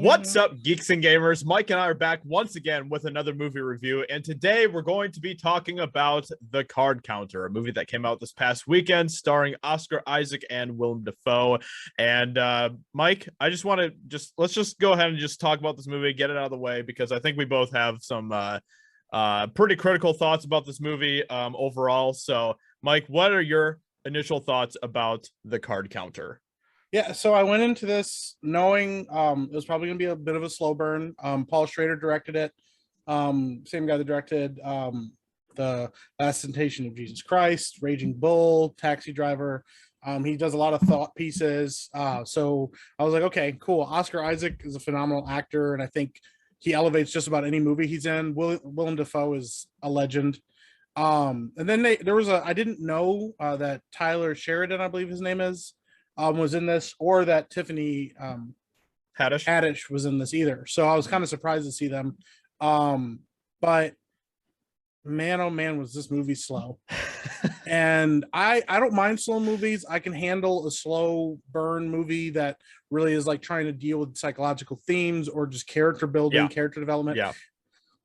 What's up, Geeks and Gamers? Mike and I are back once again with another movie review, and today we're going to be talking about The Card Counter, a movie that came out this past weekend starring Oscar Isaac and Willem Dafoe. And Mike, I just want to let's just go ahead and just talk about this movie, get it out of the way, because I think we both have some pretty critical thoughts about this movie overall. So, Mike, what are your initial thoughts about The Card Counter? Yeah, so I went into this knowing it was probably going to be a bit of a slow burn. Paul Schrader directed it. Same guy that directed The Last Temptation of Jesus Christ, Raging Bull, Taxi Driver. He does a lot of thought pieces. So I was like, okay, cool. Oscar Isaac is a phenomenal actor, and I think he elevates just about any movie he's in. Willem Dafoe is a legend. And then I didn't know that Tyler Sheridan, I believe his name is, was in this, or that Tiffany Haddish was in this either. So I was kind of surprised to see them. But man, oh man, was this movie slow. And I don't mind slow movies. I can handle a slow burn movie that really is like trying to deal with psychological themes or just character building, character development. Yeah.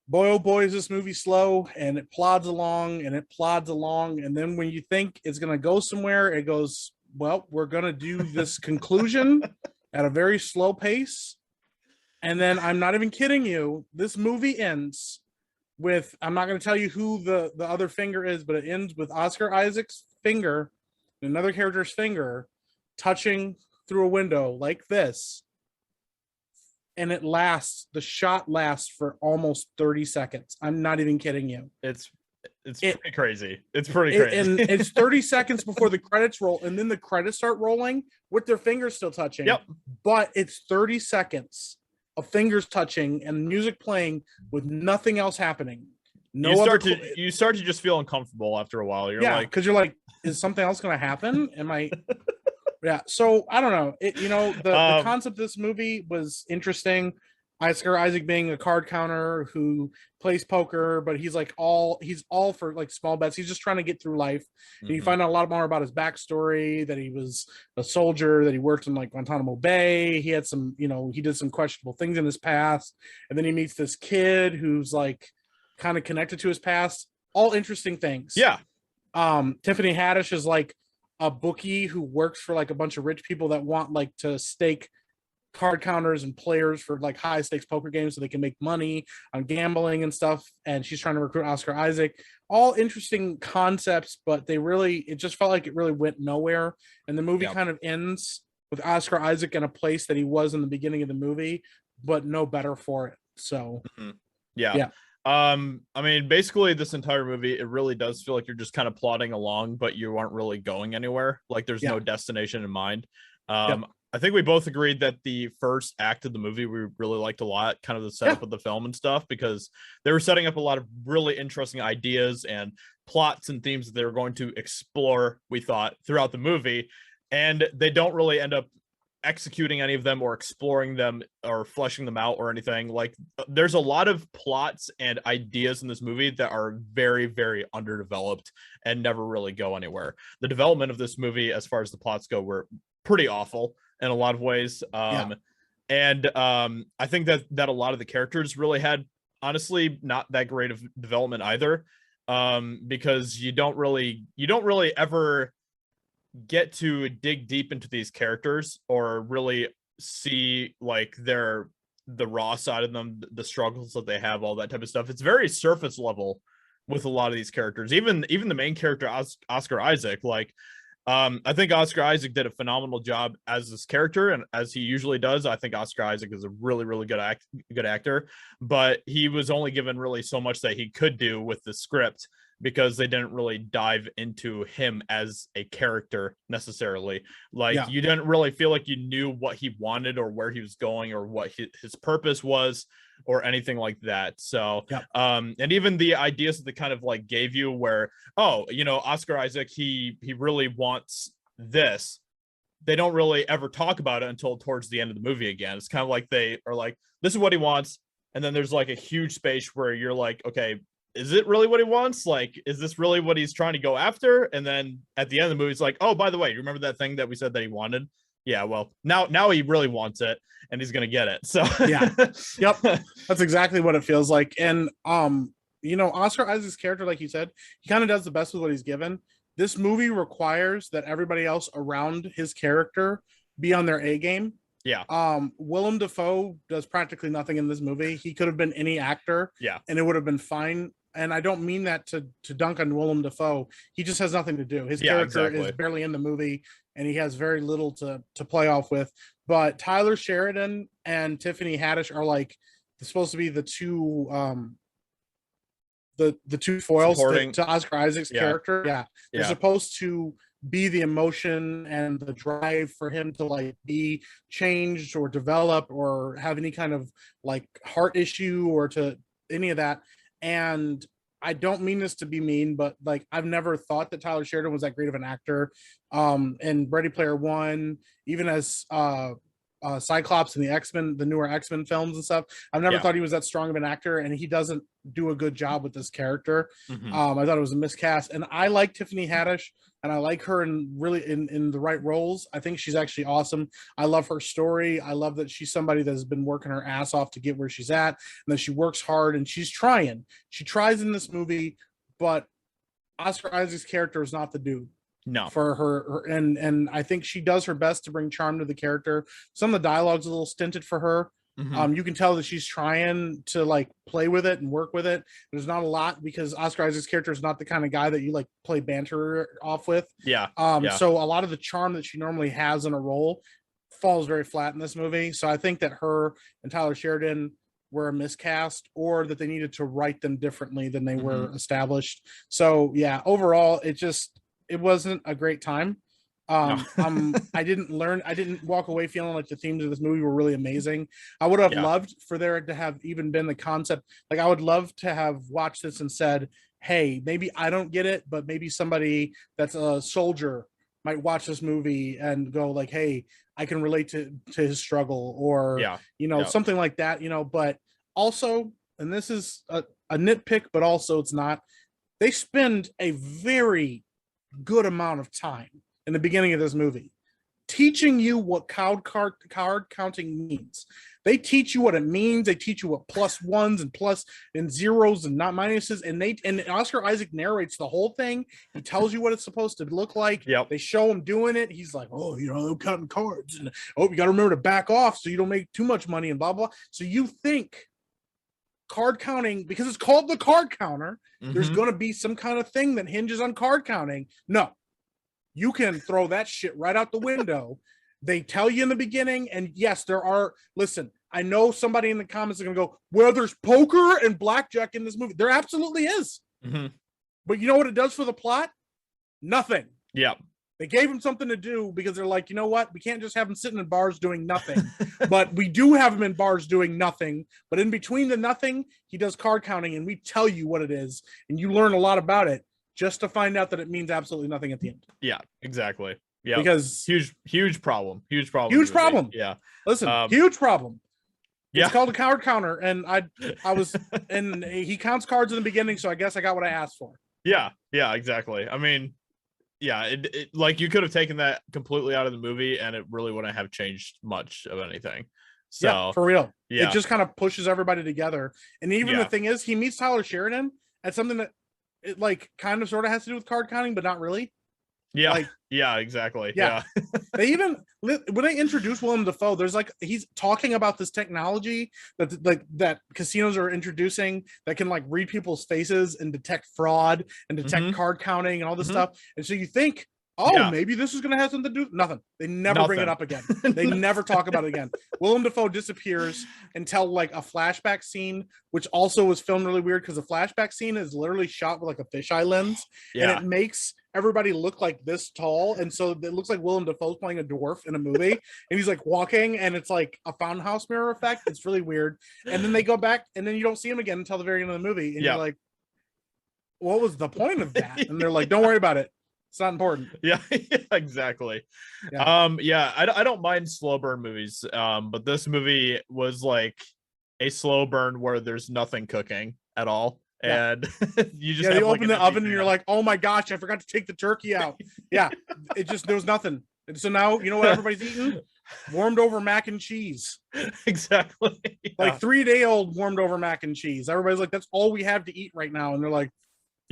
Boy, oh boy, is this movie slow, and it plods along and it plods along. And then when you think it's going to go somewhere, it goes, well, we're going to do this conclusion at a very slow pace. And then I'm not even kidding you. This movie ends with, I'm not going to tell you who the other finger is, but it ends with Oscar Isaac's finger and another character's finger touching through a window like this. And the shot lasts for almost 30 seconds. I'm not even kidding you. It's pretty crazy. It's pretty crazy. And it's 30 seconds before the credits roll, and then the credits start rolling with their fingers still touching. Yep. But it's 30 seconds of fingers touching and music playing with nothing else happening. You start to just feel uncomfortable after a while. Because you're like, is something else going to happen? Am I? Yeah. So I don't know. The concept of this movie was interesting. Oscar Isaac being a card counter who plays poker, but he's all for like small bets. He's just trying to get through life. Mm-hmm. And you find out a lot more about his backstory, that he was a soldier, that he worked in like Guantanamo Bay. He had some, he did some questionable things in his past. And then he meets this kid who's like kind of connected to his past. All interesting things. Yeah. Tiffany Haddish is like a bookie who works for like a bunch of rich people that want like to stake card counters and players for like high stakes poker games so they can make money on gambling and stuff. And she's trying to recruit Oscar Isaac. All interesting concepts, but it just felt like it really went nowhere. And the movie kind of ends with Oscar Isaac in a place that he was in the beginning of the movie, but no better for it. So yeah. I mean, basically this entire movie, it really does feel like you're just kind of plodding along, but you aren't really going anywhere. Like there's no destination in mind. I think we both agreed that the first act of the movie we really liked a lot, kind of the setup of the film and stuff, because they were setting up a lot of really interesting ideas and plots and themes that they were going to explore, we thought, throughout the movie. And they don't really end up executing any of them or exploring them or fleshing them out or anything. Like there's a lot of plots and ideas in this movie that are very, very underdeveloped and never really go anywhere. The development of this movie, as far as the plots go, were pretty awful in a lot of ways. And I think that a lot of the characters really had, honestly, not that great of development either. Because you don't really ever get to dig deep into these characters or really see like the raw side of them, the struggles that they have, all that type of stuff. It's very surface level with a lot of these characters. Even the main character, Oscar Isaac, like I think Oscar Isaac did a phenomenal job as this character, and as he usually does. I think Oscar Isaac is a really, really good actor, but he was only given really so much that he could do with the script because they didn't really dive into him as a character necessarily. Like you didn't really feel like you knew what he wanted or where he was going or what his purpose was or anything like that. So and even the ideas that they kind of like gave you where, Oscar Isaac, he really wants this. They don't really ever talk about it until towards the end of the movie again. It's kind of like they are like, this is what he wants. And then there's like a huge space where you're like, okay, is it really what he wants? Like, is this really what he's trying to go after? And then at the end of the movie, it's like, oh, by the way, you remember that thing that we said that he wanted? Yeah, well, now he really wants it, and he's gonna get it. So yeah, yep, that's exactly what it feels like. And Oscar Isaac's character, like you said, he kind of does the best with what he's given. This movie requires that everybody else around his character be on their A game. Yeah. Willem Dafoe does practically nothing in this movie. He could have been any actor, yeah, and it would have been fine. And I don't mean that to dunk on Willem Dafoe. He just has nothing to do. His character is barely in the movie, and he has very little to play off with. But Tyler Sheridan and Tiffany Haddish are like supposed to be the two the two foils to Oscar Isaac's character. Yeah. They're supposed to be the emotion and the drive for him to like be changed or develop or have any kind of like heart issue or to any of that. And I don't mean this to be mean, but like I've never thought that Tyler Sheridan was that great of an actor. In Ready Player One, even as Cyclops and the X-Men, the newer X-Men films and stuff, I've never thought he was that strong of an actor, and he doesn't do a good job with this character. I thought it was a miscast, and I like Tiffany Haddish, and I like her in the right roles. I think she's actually awesome. I love her story. I love that she's somebody that has been working her ass off to get where she's at, and that she works hard, and she's trying. She tries in this movie, but Oscar Isaac's character is not the dude. No, for her and I think she does her best to bring charm to the character. Some of the dialogue's a little stinted for her. You can tell that she's trying to like play with it and work with it. There's not a lot because Oscar Isaac's character is not the kind of guy that you like play banter off with. So a lot of the charm that she normally has in a role falls very flat in this movie. So I think that her and Tyler Sheridan were a miscast, or that they needed to write them differently than they were established. So yeah, overall it wasn't a great time. I didn't walk away feeling like the themes of this movie were really amazing. I would have loved for there to have even been the concept. Like I would love to have watched this and said, hey, maybe I don't get it, but maybe somebody that's a soldier might watch this movie and go like, hey, I can relate to his struggle, or, something like that, but also, and this is a nitpick, but also it's not, they spend a very good amount of time in the beginning of this movie teaching you what card counting means. They teach you what it means. They teach you what plus ones and plus and zeros and not minuses. And Oscar Isaac narrates the whole thing. He tells you what it's supposed to look like. They show him doing it. He's like, oh, they're counting cards, and you got to remember to back off so you don't make too much money and blah blah. So you think card counting, because it's called the card counter, there's going to be some kind of thing that hinges on card counting. No, you can throw that shit right out the window. They tell you in the beginning, and yes, there are, listen, I know somebody in the comments are going to go, well, there's poker and blackjack in this movie. There absolutely is. But you know what it does for the plot? Nothing. They gave him something to do because they're like, you know what? We can't just have him sitting in bars doing nothing. But we do have him in bars doing nothing. But in between the nothing, he does card counting, and we tell you what it is. And you learn a lot about it just to find out that it means absolutely nothing at the end. Yeah, exactly. Yeah. Because huge problem. Huge problem. Yeah. Listen, huge problem. It's called a card counter. And I was, and he counts cards in the beginning. So I guess I got what I asked for. Yeah. Yeah, exactly. I mean, yeah, it like you could have taken that completely out of the movie and it really wouldn't have changed much of anything. So yeah, for real. It just kind of pushes everybody together. And even the thing is, he meets Tyler Sheridan at something that it like kind of sort of has to do with card counting, but not really. Yeah, like, yeah, exactly. Yeah. They even when they introduce Willem Dafoe, there's like he's talking about this technology that casinos are introducing that can like read people's faces and detect fraud and detect card counting and all this stuff. And so you think, maybe this is gonna have something to do. Nothing. They never bring it up again. They never talk about it again. Willem Dafoe disappears until like a flashback scene, which also was filmed really weird because the flashback scene is literally shot with like a fisheye lens, and it makes everybody look like this tall, and so it looks like Willem Dafoe's playing a dwarf in a movie, and he's like walking, and it's like a fountain house mirror effect. It's really weird. And then they go back, and then you don't see him again until the very end of the movie, and you're like, what was the point of that? And they're like, don't worry about it. It's not important. Yeah, exactly. I don't mind slow burn movies, but this movie was like a slow burn where there's nothing cooking at all. And you just open the oven and you're like, oh my gosh, I forgot to take the turkey out. There was nothing. And so now you know what everybody's eating? Warmed over mac and cheese. Exactly. Like 3-day-old warmed over mac and cheese. Everybody's like, that's all we have to eat right now. And they're like,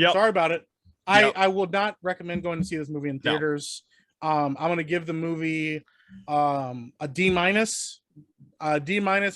sorry about it. I will not recommend going to see this movie in theaters. No. I'm going to give the movie a D-. D-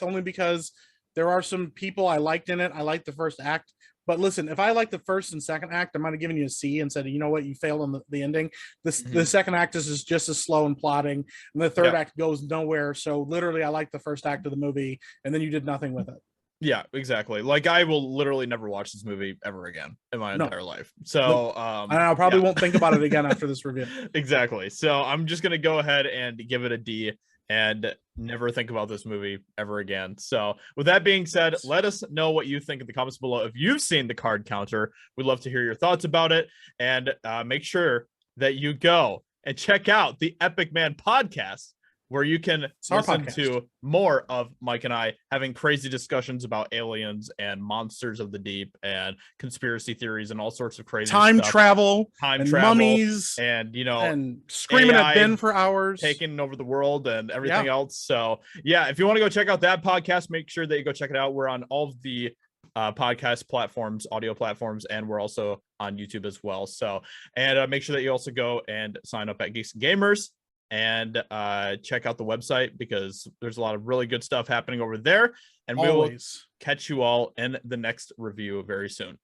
only because there are some people I liked in it. I liked the first act. But listen, if I like the first and second act, I might have given you a C and said, you know what, you failed on the ending. The second act is just as slow and plotting, and the third act goes nowhere. So literally, I like the first act of the movie, and then you did nothing with it. Yeah, exactly. Like I will literally never watch this movie ever again in my entire life. So and I probably won't think about it again after this review. Exactly. So I'm just gonna go ahead and give it a D and never think about this movie ever again. So with that being said, let us know what you think in the comments below. If you've seen the card counter, we'd love to hear your thoughts about it. And make sure that you go and check out the Epic Man podcast, where you can listen to more of Mike and I having crazy discussions about aliens and monsters of the deep and conspiracy theories and all sorts of crazy time stuff. travel, mummies, and and screaming AI at Ben for hours, taking over the world and everything else. So if you want to go check out that podcast, make sure that you go check it out. We're on all of the podcast platforms, audio platforms, and we're also on YouTube as well. So, and make sure that you also go and sign up at Geeks Gamers and check out the website, because there's a lot of really good stuff happening over there, and we will catch you all in the next review very soon.